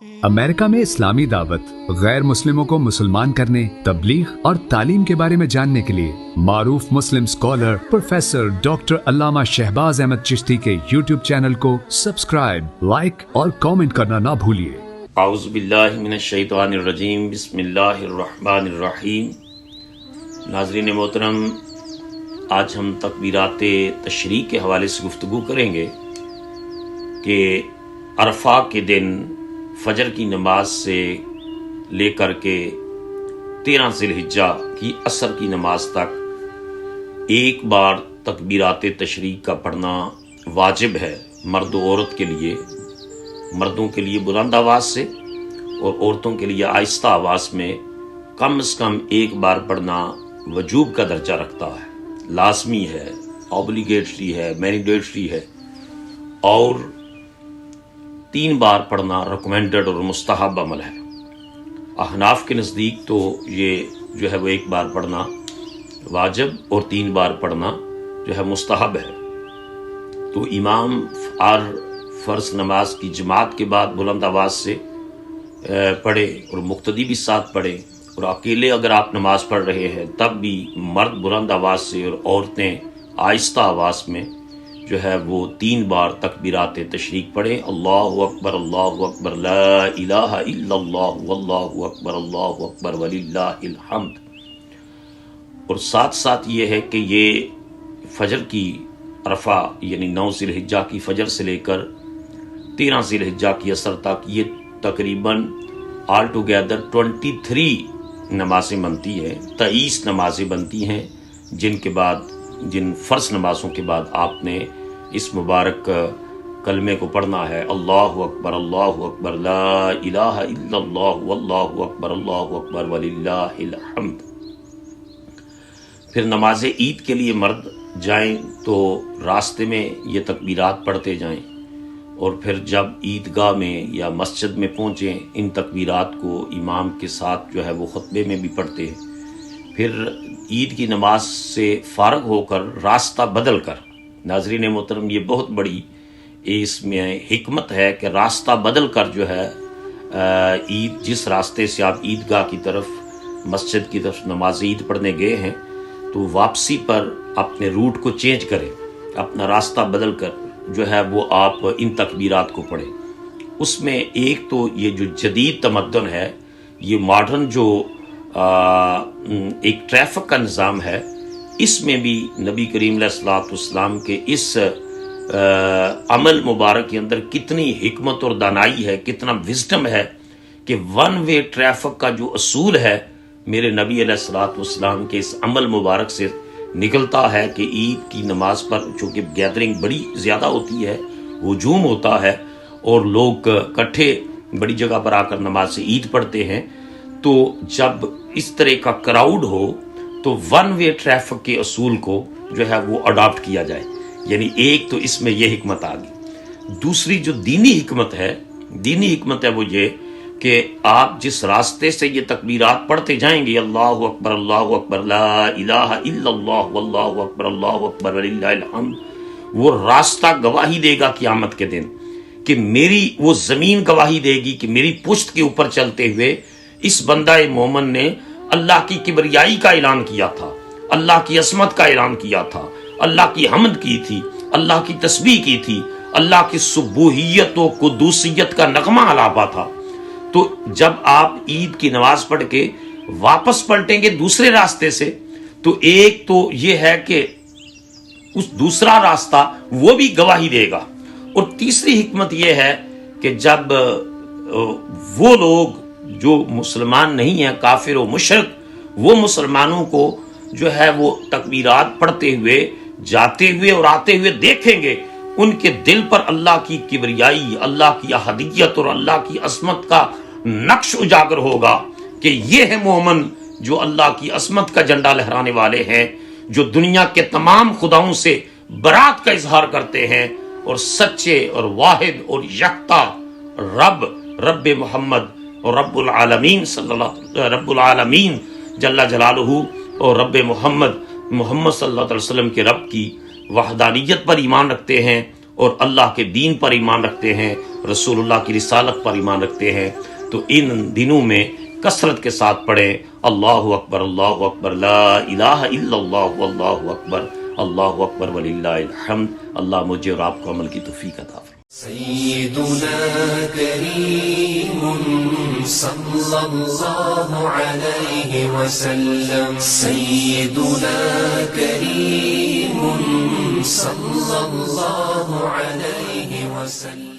America में इस्लामी दावत, गैर मुस्लिमों को मुसलमान करने, तबलीग और तालीम के बारे में जानने के लिए मारूफ मुस्लिम स्कॉलर प्रोफेसर डॉक्टर अल्लामा शहबाज अहमद चिश्ती के YouTube चैनल को सब्सक्राइब, लाइक और कमेंट करना ना भूलिए। आऊज़ु बिल्लाहि मिनश शैतानिर रजीम, बिस्मिल्लाहिर रहमानिर रहीम। नाज़रीन मोहतरम, आज हम तकबीरात तशरीक़ के हवाले से गुफ्तगू करेंगे कि अरफा के दिन फजर की नमाज से लेकर के 13 ज़िलहिज्जा की असर की नमाज तक एक बार तकबीरात तशरीक़ का पढ़ना वाजिब है मर्द और औरत के लिए। मर्दों के लिए बुलंद आवाज़ से और औरतों के लिए आहिस्ता आवाज़ में कम से कम एक बार पढ़ना वजूब का दर्जा रखता है, लाजमी है, ऑब्लिगेटरी है, मैंडेटरी है। और 3 बार पढ़ना रिकमेंडेड और मुस्तहब अमल है। अहनाफ के नज़दीक तो ये जो है वो एक बार पढ़ना वाजिब और 3 बार पढ़ना जो है मुस्तहब है। तो इमाम हर फ़र्ज़ नमाज की जमात के बाद बुलंद आवाज़ से पढ़े और मुक्तदी भी साथ पढ़े, और अकेले अगर आप नमाज पढ़ रहे हैं तब भी मर्द बुलंद आवाज़ से और औरतें आहिस्ता आवाज़ में जो है वो 3 बार तकबीरात तशरीक़ पढ़े। अल्लाहु अकबर ला इलाहा इल्लल्लाह वल्लाहु अकबर वलिल्लाहिल हम्द। और साथ साथ ये है कि ये फजर की अरफा यानी 9 ज़िलहिज्जा की फजर से लेकर 13 ज़िलहिज्जा की असर तक ये तकरीबन ऑल टुगेदर 23 नमाज़ें बनती हैं, 23 नमाज़ें बनती हैं, जिनके बाद जिन फ़र्ज़ नमाज़ों के बाद आपने इस मुबारक कलमे को पढ़ना है, अल्लाहु अकबर ला इलाहा इल्लल्लाह वल्लाहु अकबर वलिल्लाहिल हम्द। फिर नमाज ईद के लिए मर्द जाएं तो रास्ते में ये तकबीरात पढ़ते जाएं, और फिर जब ईदगाह में या मस्जिद में पहुँचें इन तकबीरात को इमाम के साथ जो है वो खुतबे में भी पढ़ते हैं। फिर ईद की नमाज से फारग होकर रास्ता बदल कर, नाज़रीन मोहतरम ये बहुत बड़ी इसमें हिकमत है कि रास्ता बदल कर जो है ईद जिस रास्ते से आप ईदगाह की तरफ मस्जिद की तरफ नमाज ईद पढ़ने गए हैं तो वापसी पर अपने रूट को चेंज करें, अपना रास्ता बदल कर जो है वो आप इन तकबीरात को पढ़ें। उसमें एक तो ये जो जदीद तमद्दुन है, ये मॉडर्न जो एक ट्रैफिक का निज़ाम है, इसमें भी नबी करीम अलैहिस्सलाम के इस अमल मुबारक के अंदर कितनी हिकमत और दानाई है, कितना विज़डम है कि वन वे ट्रैफिक का जो असूल है मेरे नबी अलैहिस्सलाम के इस अमल मुबारक से निकलता है कि ईद की नमाज पर चूँकि गैदरिंग बड़ी ज़्यादा होती है, हुजूम होता है और लोग इकट्ठे बड़ी जगह पर आकर नमाज से ईद पढ़ते हैं, तो जब इस तरह का क्राउड हो तो वन वे ट्रैफिक के असूल को जो है वो अडॉप्ट किया जाए। यानी एक तो इसमें ये हिकमत आ गई। दूसरी जो दीनी हिकमत है वो ये कि आप जिस रास्ते से ये तकबीरात पढ़ते जाएंगे, अल्लाहु अकबर ला इलाहा इल्लल्लाह वल्लाहु अकबर वलिल्लाहिल हम्द, वो रास्ता गवाही देगा क़यामत के दिन कि मेरी वो ज़मीन गवाही देगी कि मेरी पुश्त के ऊपर चलते हुए इस बंदा मोमन ने अल्लाह की किबरियाई का ऐलान किया था, अल्लाह की असमत का ऐलान किया था, अल्लाह की हम्द की थी, अल्लाह की तस्बीह की थी, अल्लाह की सुबूहियत और कुदूसियत का नगमा अलापा था। तो जब आप ईद की नमाज पढ़ के वापस पलटेंगे दूसरे रास्ते से, तो एक तो ये है कि उस दूसरा रास्ता वो भी गवाही देगा, और तीसरी हिकमत ये है कि जब वो लोग जो मुसलमान नहीं है, काफिर और मुशरिक, वो मुसलमानों को जो है वो तकबीरात पढ़ते हुए जाते हुए और आते हुए देखेंगे, उनके दिल पर अल्लाह की किबरियाई, अल्लाह की अहदियत और अल्लाह की असमत का नक्श उजागर होगा कि ये है मोमन जो अल्लाह की असमत का झंडा लहराने वाले हैं, जो दुनिया के तमाम खुदाओं से बरात का इजहार करते हैं और सच्चे और वाहिद और यकता रब मोहम्मद और रब्बुल आलमीन जल्ला जलालुहु और रब मोहम्मद सल्लल्लाहु अलैहि वसल्लम के रब की वहदानियत पर ईमान रखते हैं اور اللہ کے دین پر ایمان رکھتے ہیں، رسول اللہ کی رسالت پر ایمان رکھتے ہیں، تو ان دنوں میں کثرت کے ساتھ پڑھیں اللہ اکبر لا الہ الا اللہ واللہ اکبر وللہ الحمد۔ اللہ مجھے اور آپ کو عمل کی توفیق عطا فرمائے۔ سيدنا كريم صلى الله عليه وسلم، سيدنا كريم صلى الله عليه وسلم۔